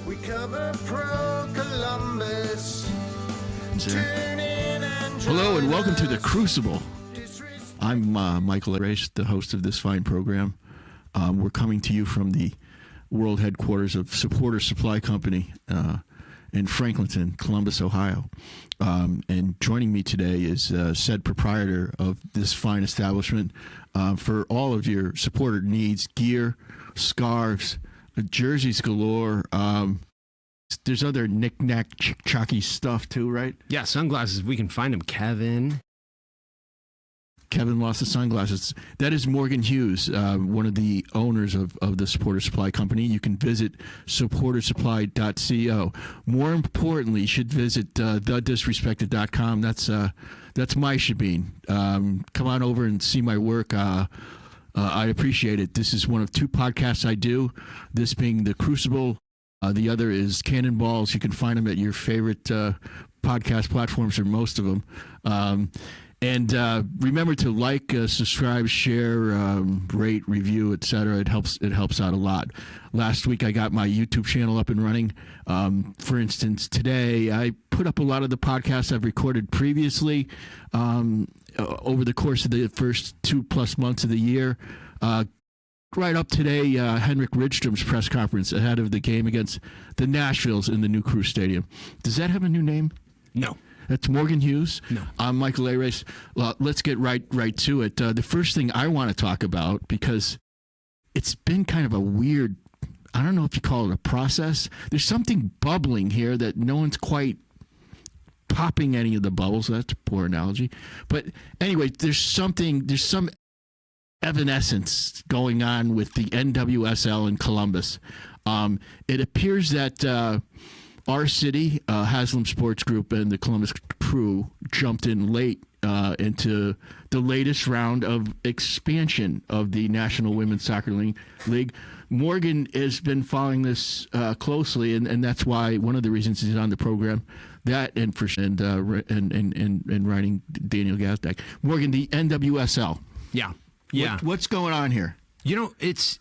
We cover pro Columbus. Tune in and Hello and welcome to The Crucible. I'm Michael Arace, the host of this fine program. We're coming to you from the world headquarters of Supporter Supply Company in Franklinton, Columbus, Ohio. And joining me today is said proprietor of this fine establishment for all of your supporter needs: gear, scarves, jerseys galore. There's other knick-knack, chocky stuff too, right? Yeah, sunglasses. We can find them, Kevin. Kevin lost his sunglasses. That is Morgan Hughes, one of the owners of the Supporter Supply Company. You can visit supportersupply.co. More importantly, you should visit thedisrespected.com. That's my shebeen. Come on over and see my work. I appreciate it. This is one of two podcasts I do, this being The Crucible. The other is Cannonballs. You can find them at your favorite podcast platforms, or most of them. And remember to like, subscribe, share, rate, review, etc. It helps out a lot. Last week I got my YouTube channel up and running. For instance, today I put up a lot of the podcasts I've recorded previously over the course of the first 2+ months of the year. Right up today, Henrik Rydstrom's press conference ahead of the game against the Nashvilles in the new Crew Stadium. Does that have a new name? No. That's Morgan Hughes. No. I'm Michael Arace. Let's get right to it. The first thing I want to talk about, because it's been kind of a weird, I don't know if you call it a process. There's something bubbling here that no one's quite popping any of the bubbles. That's a poor analogy. But anyway, there's some evanescence going on with the NWSL in Columbus. It appears that our city, Haslam Sports Group, and the Columbus Crew jumped in late into the latest round of expansion of the National Women's Soccer League. Morgan has been following this closely, and that's why one of the reasons he's on the program. That and writing Daniel Gazdak. Morgan, the NWSL. Yeah. Yeah. What's going on here? You know, it's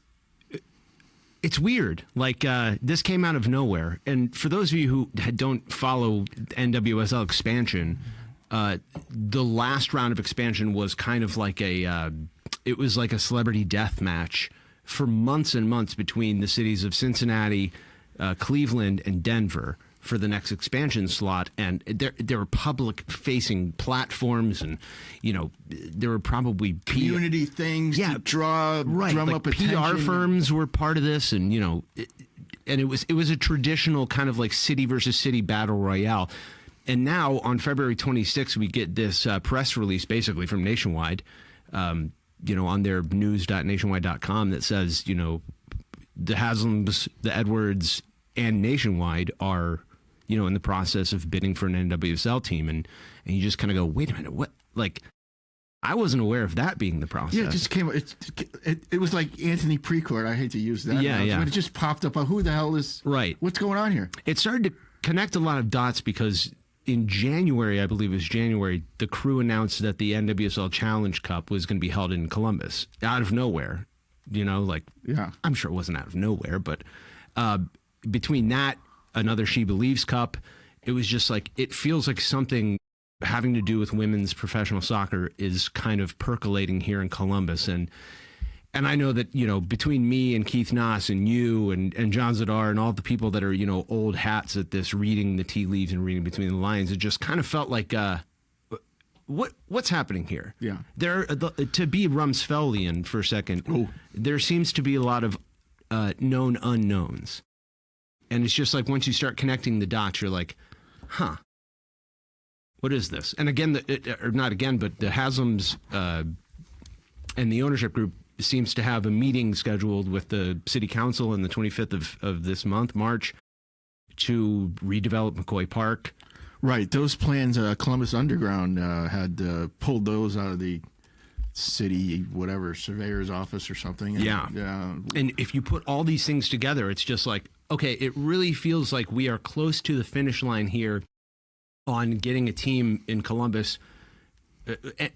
weird. Like, this came out of nowhere. And for those of you who don't follow NWSL expansion, the last round of expansion was kind of like it was like a celebrity death match for months and months between the cities of Cincinnati, Cleveland, and Denver for the next expansion slot. And there were public-facing platforms, and, you know, there were probably community things to drum up attention. PR firms were part of this, and, you know, it was a traditional kind of like city versus city battle royale. And now on February 26th, we get this press release basically from Nationwide, you know, on their news.nationwide.com that says, you know, the Haslams, the Edwards, and Nationwide are, you know, in the process of bidding for an NWSL team. And you just kind of go, wait a minute, what? Like, I wasn't aware of that being the process. Yeah, it just came. It was like Anthony Precourt. I hate to use that. Yeah. But it just popped up. Who the hell is? Right. What's going on here? It started to connect a lot of dots because in January, I believe it was January, the Crew announced that the NWSL Challenge Cup was going to be held in Columbus out of nowhere. You know, like, yeah, I'm sure it wasn't out of nowhere, but between that, another She Believes Cup, it was just like, it feels like something having to do with women's professional soccer is kind of percolating here in Columbus. And I know that, you know, between me and Keith Noss and you and John Zadar and all the people that are, you know, old hats at this, reading the tea leaves and reading between the lines, it just kind of felt like, what's happening here? Yeah. To be Rumsfeldian for a second, there seems to be a lot of known unknowns. And it's just like, once you start connecting the dots, you're like, huh, what is this? And again, or not again, but the Haslams and the ownership group seems to have a meeting scheduled with the city council on the 25th of this month, March, to redevelop McCoy Park. Right. Those plans, Columbus Underground had pulled those out of the city, whatever, surveyor's office or something. Yeah. And if you put all these things together, it's just like, okay, it really feels like we are close to the finish line here on getting a team in Columbus.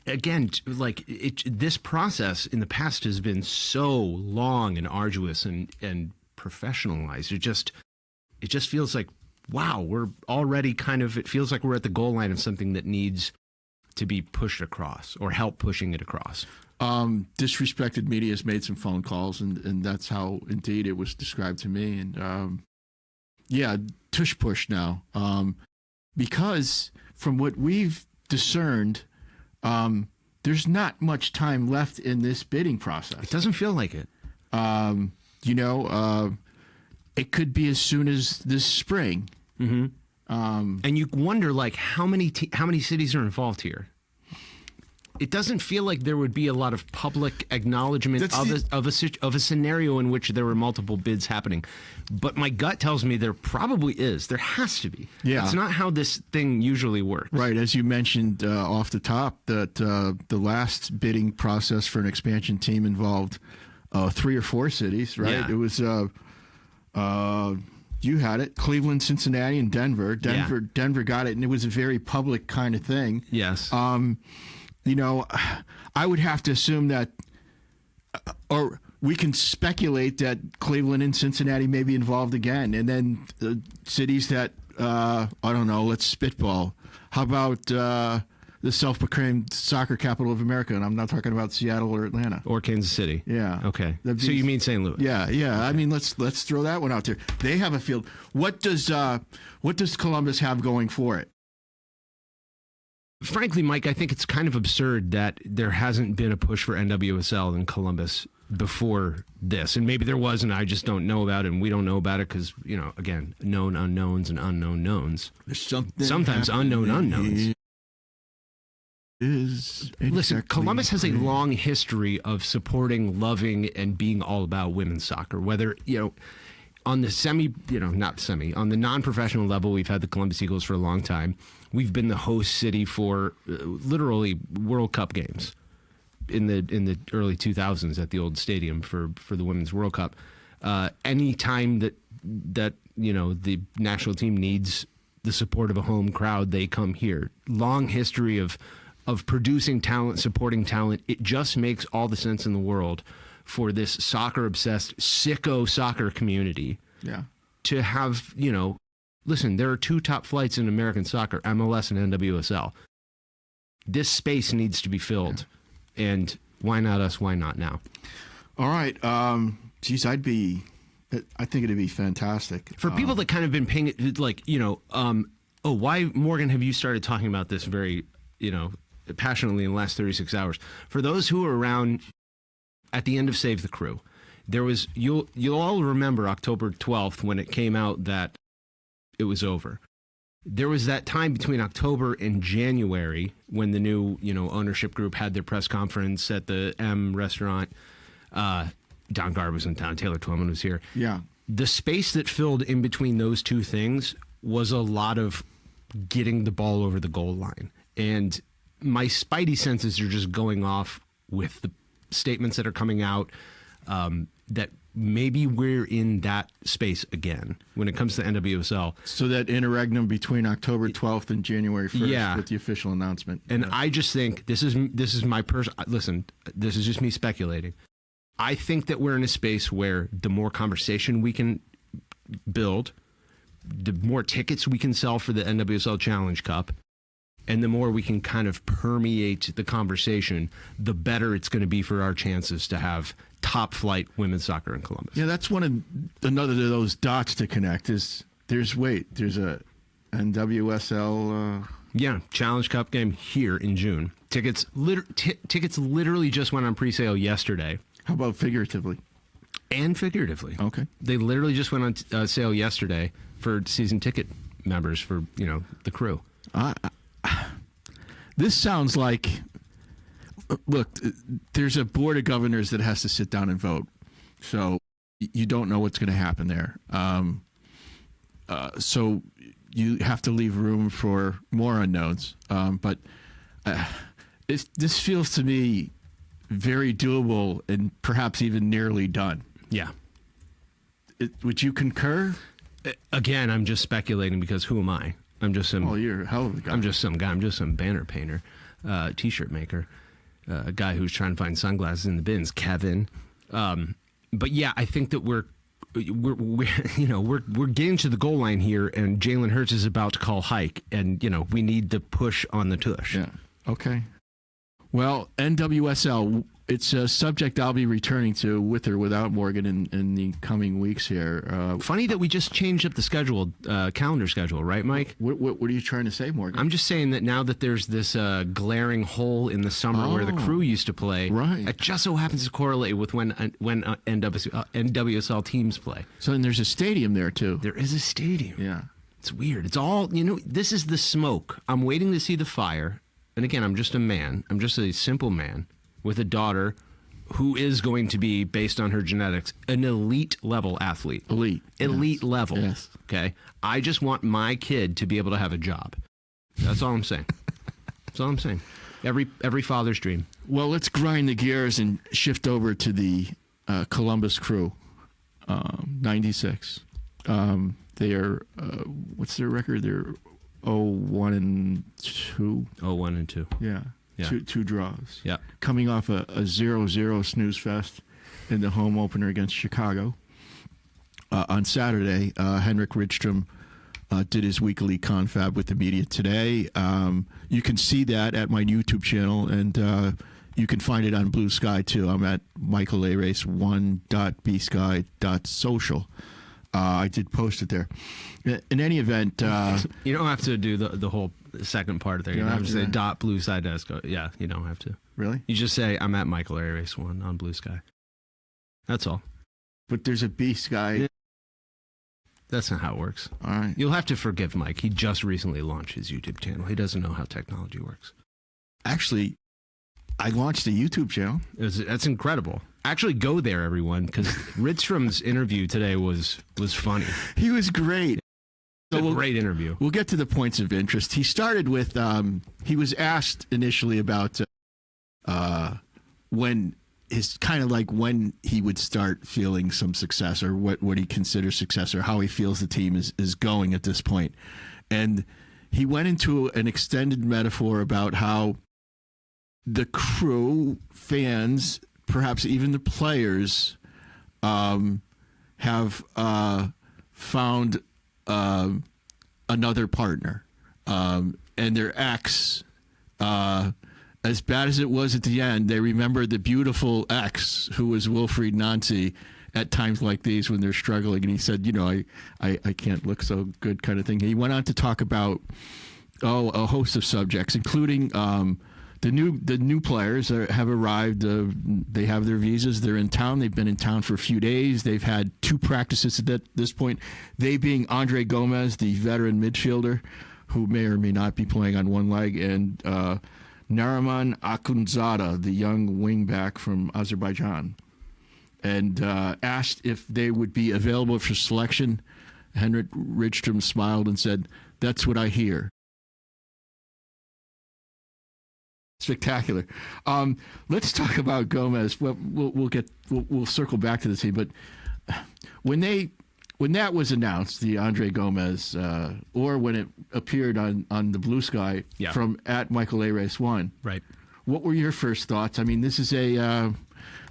Again, like, this process in the past has been so long and arduous and professionalized. it just feels like, wow, we're already it feels like we're at the goal line of something that needs to be pushed across or help pushing it across. Disrespected media has made some phone calls, and that's how indeed it was described to me. And tush push now, because from what we've discerned, there's not much time left in this bidding process. It doesn't feel like it. It could be as soon as this spring. Mm-hmm. And you wonder, like, how many cities are involved here? It doesn't feel like there would be a lot of public acknowledgement of a scenario in which there were multiple bids happening. But my gut tells me there probably is. There has to be. Yeah. It's not how this thing usually works. Right. As you mentioned off the top, that the last bidding process for an expansion team involved 3 or 4 cities, right? Yeah. It was, you had it, Cleveland, Cincinnati, and Denver. Denver got it, and it was a very public kind of thing. Yes. I would have to assume that, or we can speculate that Cleveland and Cincinnati may be involved again. And then cities that, I don't know, let's spitball. How about the self-proclaimed soccer capital of America? And I'm not talking about Seattle or Atlanta. Or Kansas City. Yeah. Okay. So you mean St. Louis? Yeah. Okay. I mean, let's throw that one out there. They have a field. What does Columbus have going for it? Frankly, Mike, I think it's kind of absurd that there hasn't been a push for NWSL in Columbus before this. And maybe there was, and I just don't know about it, and we don't know about it because, again, known unknowns and unknown knowns. Sometimes unknown unknowns. Listen, Columbus has a long history of supporting, loving, and being all about women's soccer. Whether, on the on the non-professional level, we've had the Columbus Eagles for a long time. We've been the host city for literally World Cup games in the early 2000s at the old stadium for the Women's World Cup. Any time that the national team needs the support of a home crowd, they come here. Long history of producing talent, supporting talent. It just makes all the sense in the world for this soccer-obsessed, sicko soccer community to have, listen, there are 2 top flights in American soccer, MLS and NWSL. This space needs to be filled. And why not us? Why not now? All right. Geez, I think it'd be fantastic. For people that kind of been paying it, like, why, Morgan, have you started talking about this very, passionately in the last 36 hours? For those who were around at the end of Save the Crew, there was, you'll all remember October 12th when it came out that it was over. There was that time between October and January when the new, ownership group had their press conference at the M restaurant. Don Garb was in town. Taylor Twellman was here. Yeah. The space that filled in between those 2 things was a lot of getting the ball over the goal line. And my spidey senses are just going off with the statements that are coming out that maybe we're in that space again when it comes to NWSL. So that interregnum between October 12th and January 1st with the official announcement. And I just think this is my listen, this is just me speculating. I think that we're in a space where the more conversation we can build, the more tickets we can sell for the NWSL Challenge Cup, and the more we can kind of permeate the conversation, the better it's going to be for our chances to have top flight women's soccer in Columbus. Yeah, that's another of those dots to connect. There's a NWSL. Challenge Cup game here in June. Tickets literally just went on pre-sale yesterday. How about figuratively? And figuratively. Okay. They literally just went on sale yesterday for season ticket members for the crew. This sounds like, look, there's a board of governors that has to sit down and vote. So you don't know what's going to happen there. So you have to leave room for more unknowns. But this feels to me very doable and perhaps even nearly done. Yeah. Would you concur? Again, I'm just speculating because who am I? I'm just some. Oh, you're a hell of a guy. I'm just some guy. I'm just some banner painter, T-shirt maker, a guy who's trying to find sunglasses in the bins. Kevin. But yeah, I think that we're we're getting to the goal line here, and Jalen Hurts is about to call hike, and we need the push on the tush. Yeah. Okay. Well, NWSL, it's a subject I'll be returning to with or without Morgan in the coming weeks here. Funny that we just changed up the schedule, calendar schedule, right, Mike? What are you trying to say, Morgan? I'm just saying that now that there's this glaring hole in the summer where the Crew used to play, right. It just so happens to correlate with when NWSL teams play. So then there's a stadium there, too. There is a stadium. Yeah. It's weird. It's all, this is the smoke. I'm waiting to see the fire. And again, I'm just a man. I'm just a simple man with a daughter who is going to be, based on her genetics, an elite level athlete. Elite yes. Level. Yes. Okay. I just want my kid to be able to have a job. That's all I'm saying. That's all I'm saying. Every father's dream. Well, let's grind the gears and shift over to the Columbus Crew. 96. They are, what's their record? They're 0-1-2. 0-1-2. Yeah. Yeah. Two draws. Yeah. Coming off a 0-0 snooze fest in the home opener against Chicago. On Saturday, Henrik Rydstrom did his weekly confab with the media today. You can see that at my YouTube channel, and you can find it on Blue Sky, too. I'm at Michael Arace 1.bsky.social. I did post it there. In any event, you don't have to do the whole second part there. You don't have to say .blue side desk. Yeah, you don't have to. Really? You just say I'm at Michael Arace 1 on Blue Sky. That's all. But there's a B Sky. That's not how it works. All right. You'll have to forgive Mike. He just recently launched his YouTube channel. He doesn't know how technology works. Actually, I launched a YouTube channel. That's incredible. Actually, go there, everyone, because Rydstrom's interview today was funny. He was great. So great interview. We'll get to the points of interest. He started with, he was asked initially about when he would start feeling some success, or what he considers success, or how he feels the team is going at this point. And he went into an extended metaphor about how the Crew, fans, perhaps even the players, have found another partner, and their ex, as bad as it was at the end, they remember the beautiful ex who was Wilfried Nancy at times like these when they're struggling. And he said, I can't look so good, kind of thing. He went on to talk about a host of subjects, including the new players have arrived. They have their visas. They're in town. They've been in town for a few days. They've had 2 practices at this point. They being Andre Gomez, the veteran midfielder, who may or may not be playing on one leg, and Nariman Akhundzada, the young wingback from Azerbaijan. And asked if they would be available for selection, Henrik Rydstrom smiled and said, "That's what I hear." Spectacular. Let's talk about Gomez. Well, we'll circle back to the team, but when that was announced, the Andre Gomez, or when it appeared on the Blue Sky from at Michael Arace 1, right? What were your first thoughts? I mean, this is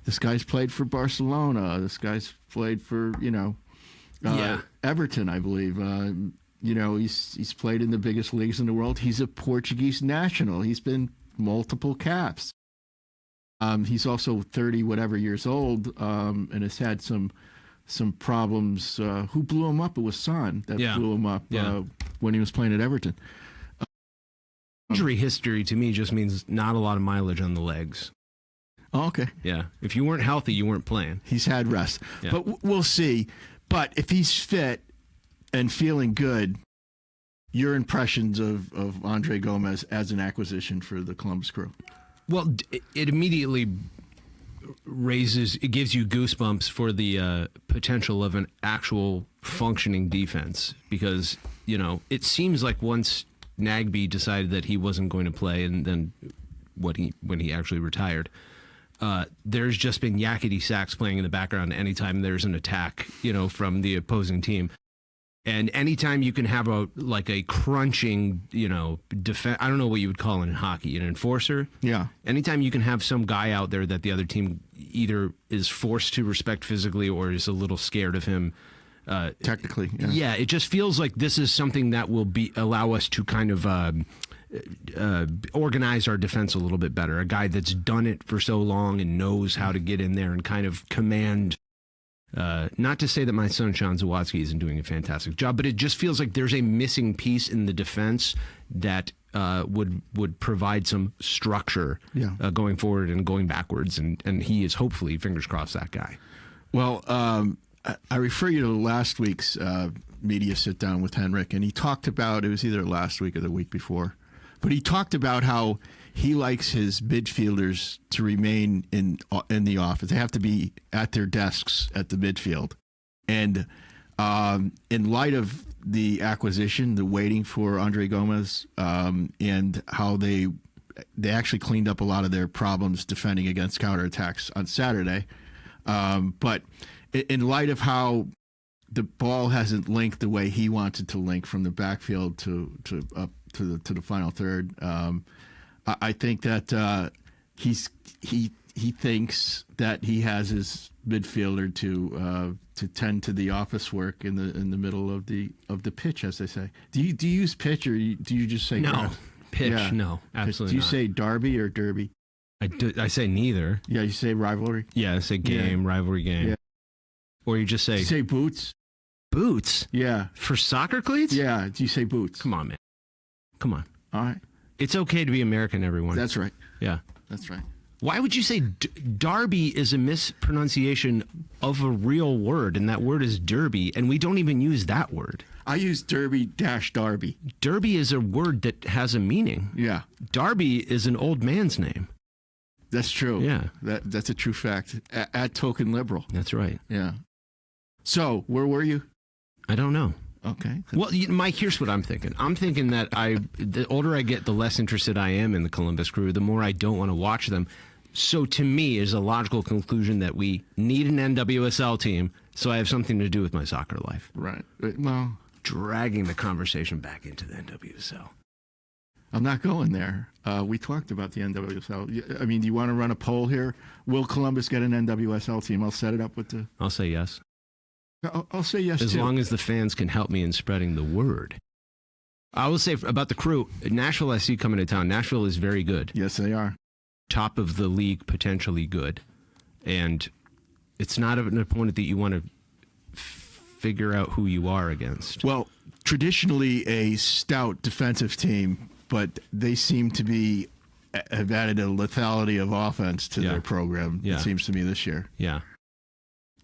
this guy's played for Barcelona. This guy's played for Everton, I believe. He's played in the biggest leagues in the world. He's a Portuguese national. He's been multiple caps. He's also 30 whatever years old, and has had some problems. Who blew him up? It was Son that blew him up when he was playing at Everton. Injury history to me just means not a lot of mileage on the legs. Oh, okay. Yeah. If you weren't healthy, you weren't playing. He's had rest. Yeah. But we'll see. But if he's fit and feeling good, your impressions of Andre Gomez as an acquisition for the Columbus Crew? Well, it immediately it gives you goosebumps for the potential of an actual functioning defense, because, it seems like once Nagbe decided that he wasn't going to play, and then when he actually retired, there's just been yakety sacks playing in the background anytime there's an attack, from the opposing team. And anytime you can have a crunching, defense, I don't know what you would call it in hockey, an enforcer. Yeah. Anytime you can have some guy out there that the other team either is forced to respect physically or is a little scared of him. Technically, yeah. Yeah, it just feels like this is something that will allow us to kind of organize our defense a little bit better. A guy that's done it for so long and knows how to get in there and kind of command. Not to say that my son Sean Zawatsky isn't doing a fantastic job, but it just feels like there's a missing piece in the defense that would provide some structure going forward and going backwards, and he is hopefully, fingers crossed, that guy. Well, I refer you to last week's media sit down with Henrik, and he talked about, it was either last week or the week before, but he talked about how he likes his midfielders to remain in the office. They have to be at their desks at the midfield. And in light of the acquisition, the waiting for Andre Gomez, and how they actually cleaned up a lot of their problems defending against counterattacks on Saturday. But in light of how the ball hasn't linked the way he wanted to link from the backfield to the final third, I think that he thinks that he has his midfielder to tend to the office work in the middle of the pitch, as they say. Do you use pitch, or do you just say no pitch? Yeah. No, absolutely. Do you not. say derby or derby? I say neither. Yeah, you say rivalry. Yeah, I say game, rivalry game. Yeah. Or you just say... Do you say boots? Boots? Yeah. For soccer cleats? Yeah. Do you say boots? Come on, man. Come on. All right. It's okay to be American, everyone. That's right. Yeah. That's right. Why would you say Derby is a mispronunciation of a real word, and that word is derby, and we don't even use that word? I use derby-derby. Derby is a word that has a meaning. Yeah. Darby is an old man's name. That's true. Yeah. That's a true fact. At Token Liberal. That's right. Yeah. So, where were you? I don't know. Okay. Well, Mike, here's what I'm thinking. I'm thinking that the older I get, the less interested I am in the Columbus Crew, the more I don't want to watch them. So to me, is a logical conclusion that we need an NWSL team, so I have something to do with my soccer life. Right. Well, dragging the conversation back into the NWSL. I'm not going there. We talked about the NWSL. I mean, do you want to run a poll here? Will Columbus get an NWSL team? I'll set it up with the... I'll say yes. I'll say yes, as too. long as the fans can help me in spreading the word. I will say about the Crew, Nashville I see coming to town. Nashville is very good. Yes, they are. Top of the league, potentially good. And it's not an opponent that you want to figure out who you are against. Well, traditionally a stout defensive team, but they seem to have added a lethality of offense to their program, it seems to me, this year. Yeah.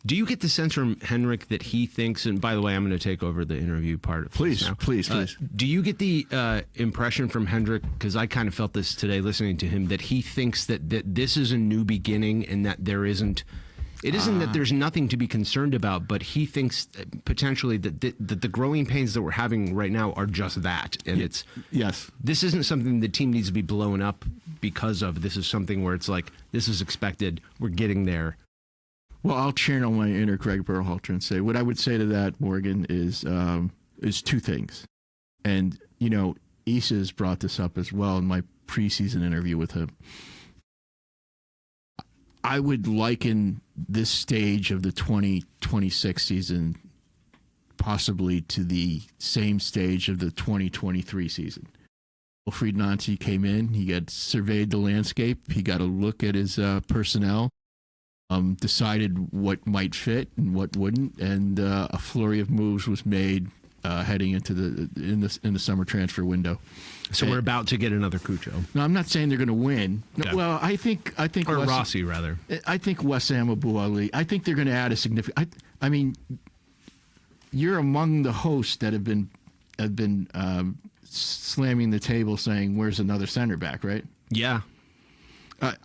Do you get the sense from Henrik that he thinks, and by the way, I'm going to take over the interview part of this now. Please. Do you get the impression from Henrik, because I kind of felt this today listening to him, that he thinks that this is a new beginning and that it isn't that there's nothing to be concerned about, but he thinks potentially that the growing pains that we're having right now are just that. And this isn't something the team needs to be blown up because of. This is something where it's like, this is expected. We're getting there. Well, I'll channel my inner Greg Berhalter and say, what I would say to that, Morgan, is two things. And, Issa's brought this up as well in my preseason interview with him. I would liken this stage of the 2026 season possibly to the same stage of the 2023 season. Wilfried Nancy came in. He had surveyed the landscape. He got a look at his personnel. Decided what might fit and what wouldn't, and a flurry of moves was made heading into in the summer transfer window. So we're about to get another Cucho. No, I'm not saying they're going to win. No, well, I think or Rossi rather. I think Wessam Abu Ali. I think they're going to add a significant. I mean, you're among the hosts that have been slamming the table, saying, "Where's another center back?" Right? Yeah.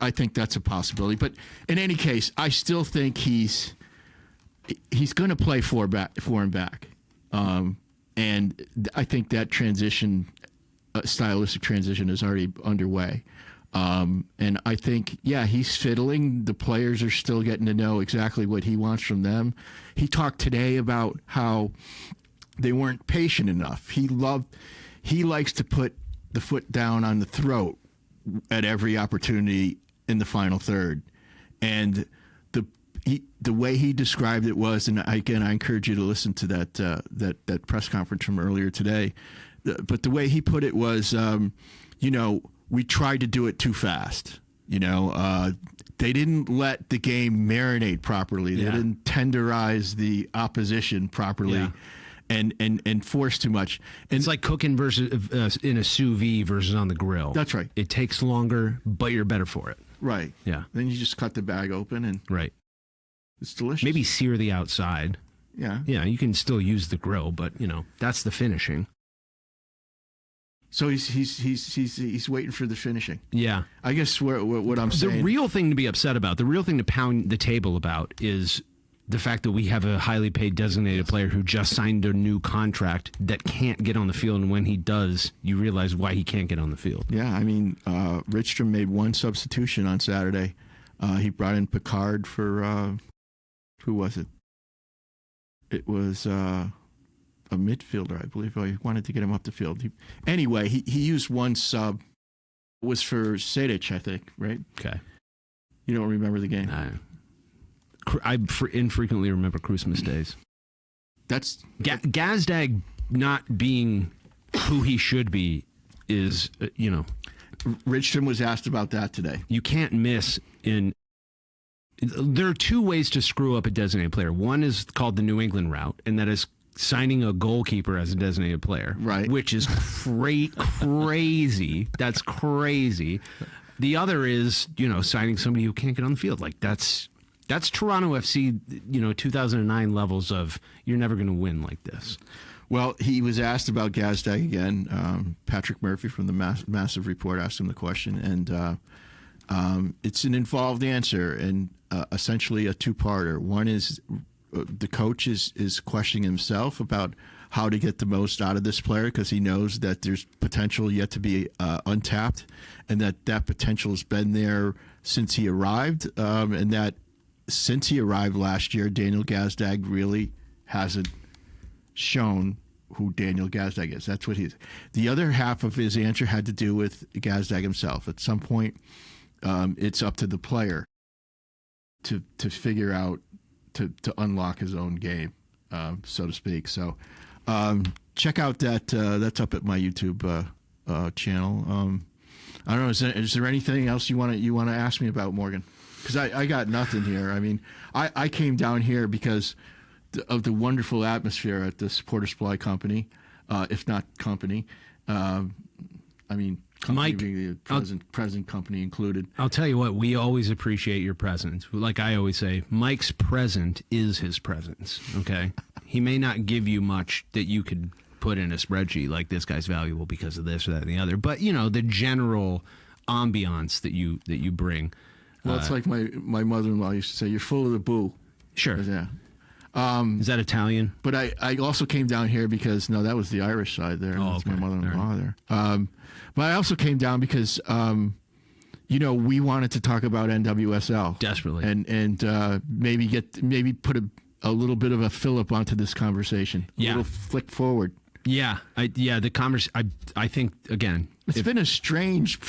I think that's a possibility, but in any case, I still think he's going to play four and back, and I think that stylistic transition is already underway, and I think he's fiddling. The players are still getting to know exactly what he wants from them. He talked today about how they weren't patient enough. He likes to put the foot down on the throat at every opportunity in the final third. And the way he described it was, and again, I encourage you to listen to that press conference from earlier today. But the way he put it was, we tried to do it too fast. They didn't let the game marinate properly. They didn't tenderize the opposition properly. Yeah. And force too much. And it's like cooking versus in a sous vide versus on the grill. That's right. It takes longer, but you're better for it. Right. Yeah. Then you just cut the bag open and right. It's delicious. Maybe sear the outside. Yeah. Yeah, you can still use the grill, but that's the finishing. So he's waiting for the finishing. Yeah. I guess what I'm saying. The real thing to be upset about, the real thing to pound the table about is the fact that we have a highly paid designated player who just signed a new contract that can't get on the field, and when he does, you realize why he can't get on the field. Yeah, I mean, Richstrom made one substitution on Saturday. He brought in Picard for who was it? It was a midfielder, I believe. Oh, he wanted to get him up the field. Anyway, he used one sub. It was for Sedic, I think, right? Okay. You don't remember the game? I infrequently remember Christmas days. That's Gazdag not being who he should be is, Richstrom was asked about that today. You can't miss in. There are two ways to screw up a designated player. One is called the New England route, and that is signing a goalkeeper as a designated player, right? Which is crazy. That's crazy. The other is, signing somebody who can't get on the field. Like that's Toronto FC, 2009 levels of you're never going to win like this. Well, he was asked about Gazdag again. Patrick Murphy from the Massive Report asked him the question, and it's an involved answer and essentially a two-parter. One is the coach is questioning himself about how to get the most out of this player because he knows that there's potential yet to be untapped, and that potential has been there since he arrived, and that since he arrived last year, Daniel Gazdag really hasn't shown who Daniel Gazdag is. That's what he's. The other half of his answer had to do with Gazdag himself. At some point, it's up to the player to figure out to unlock his own game, so to speak. So check out that. That's up at my YouTube channel. I don't know. Is there anything else you want to ask me about, Morgan? Because I got nothing here. I mean, I came down here because of the wonderful atmosphere at the Supporter Supply Company, if not company. I mean, company Mike, being the present company included. I'll tell you what, we always appreciate your presence. Like I always say, Mike's present is his presence, okay? He may not give you much that you could put in a spreadsheet, like this guy's valuable because of this or that and the other. But, the general ambiance that you bring. Well, it's like my mother-in-law used to say, you're full of the boo. Sure. Yeah. Is that Italian? But I also came down here because, no, that was the Irish side there. Oh, That's okay. my mother-in-law there. But I also came down because, we wanted to talk about NWSL. Desperately. And maybe put a little bit of a fillip onto this conversation. A little flick forward. Yeah. The conversation, I think, again. It's been a strange.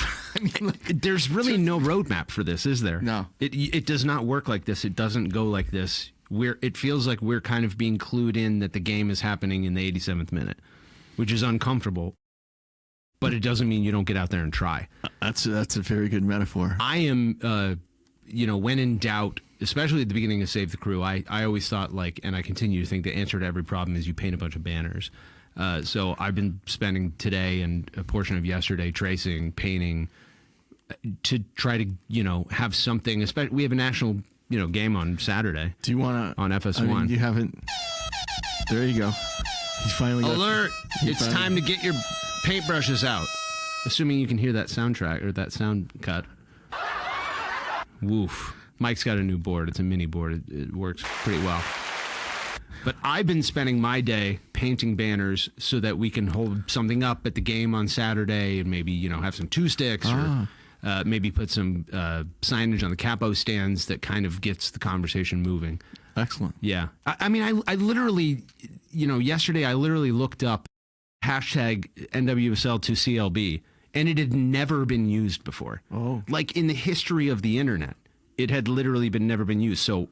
There's really no roadmap for this, is there? No. It does not work like this. It doesn't go like this. It feels like we're kind of being clued in that the game is happening in the 87th minute, which is uncomfortable. But it doesn't mean you don't get out there and try. That's a very good metaphor. I am, when in doubt, especially at the beginning of Save the Crew, I always thought and I continue to think the answer to every problem is you paint a bunch of banners. So I've been spending today and a portion of yesterday tracing, painting, to try to, have something. Especially, we have a national, game on Saturday. Do you want to on FS1? I mean, you haven't. There you go. He's finally got, alert! It's time to get your paintbrushes out. Assuming you can hear that soundtrack or that sound cut. Woof. Mike's got a new board. It's a mini board. It works pretty well. But I've been spending my day painting banners so that we can hold something up at the game on Saturday and maybe, have some two sticks or maybe put some signage on the capo stands that kind of gets the conversation moving. Excellent. Yeah. I mean, I literally, yesterday I literally looked up hashtag NWSL to CLB, and it had never been used before. Oh. Like in the history of the internet, it had literally never been used. So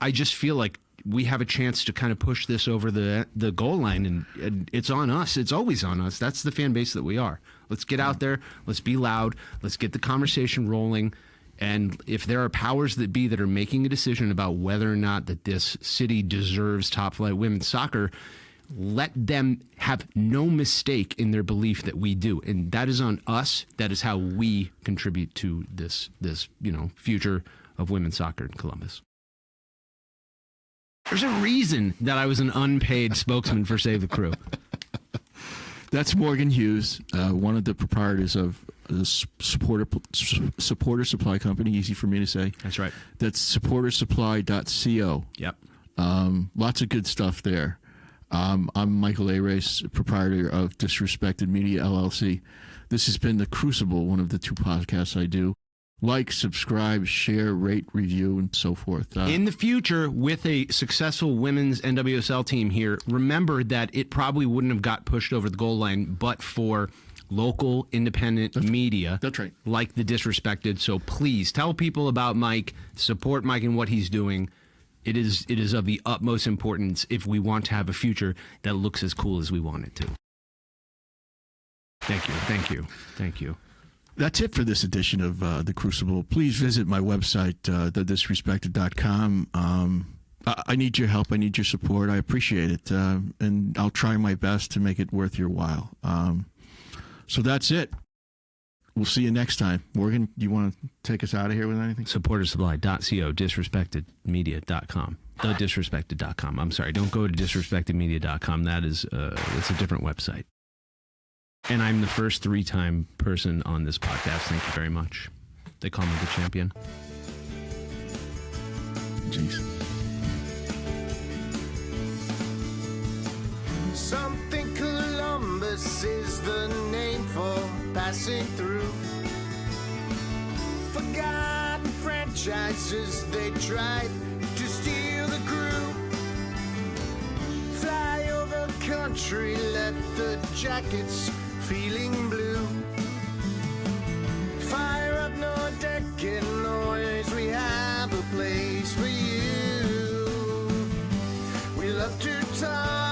I just feel like we have a chance to kind of push this over the goal line, and it's on us. It's always on us. That's the fan base that we are. Let's get out there. Let's be loud. Let's get the conversation rolling. And if there are powers that be that are making a decision about whether or not that this city deserves top-flight women's soccer, let them have no mistake in their belief that we do. And that is on us. That is how we contribute to this future of women's soccer in Columbus. There's a reason that I was an unpaid spokesman for Save the Crew. That's Morgan Hughes, one of the proprietors of the supporter supply company. Easy for me to say. That's right. That's supportersupply.co. Yep. Lots of good stuff there. I'm Michael Arace, proprietor of Disrespected Media LLC. This has been The Crucible, one of the 2 podcasts I do. Like, subscribe, share, rate, review, and so forth. In the future, with a successful women's NWSL team here, remember that it probably wouldn't have got pushed over the goal line but for local independent media. That's right. Like the Disrespected. So please tell people about Mike, support Mike and what he's doing. It is of the utmost importance if we want to have a future that looks as cool as we want it to. Thank you. That's it for this edition of The Crucible. Please visit my website, thedisrespected.com. I need your help. I need your support. I appreciate it. And I'll try my best to make it worth your while. So that's it. We'll see you next time. Morgan, do you want to take us out of here with anything? Supportersupply.co, disrespectedmedia.com, thedisrespected.com. I'm sorry, don't go to disrespectedmedia.com. That is, it's a different website. And I'm the first 3-time person on this podcast. Thank you very much. They call me the champion. Jeez. Something Columbus is the name for passing through. Forgotten franchises, they tried to steal the group. Flyover country left the jackets feeling blue. Fire up no deck and noise, we have a place for you. We love to talk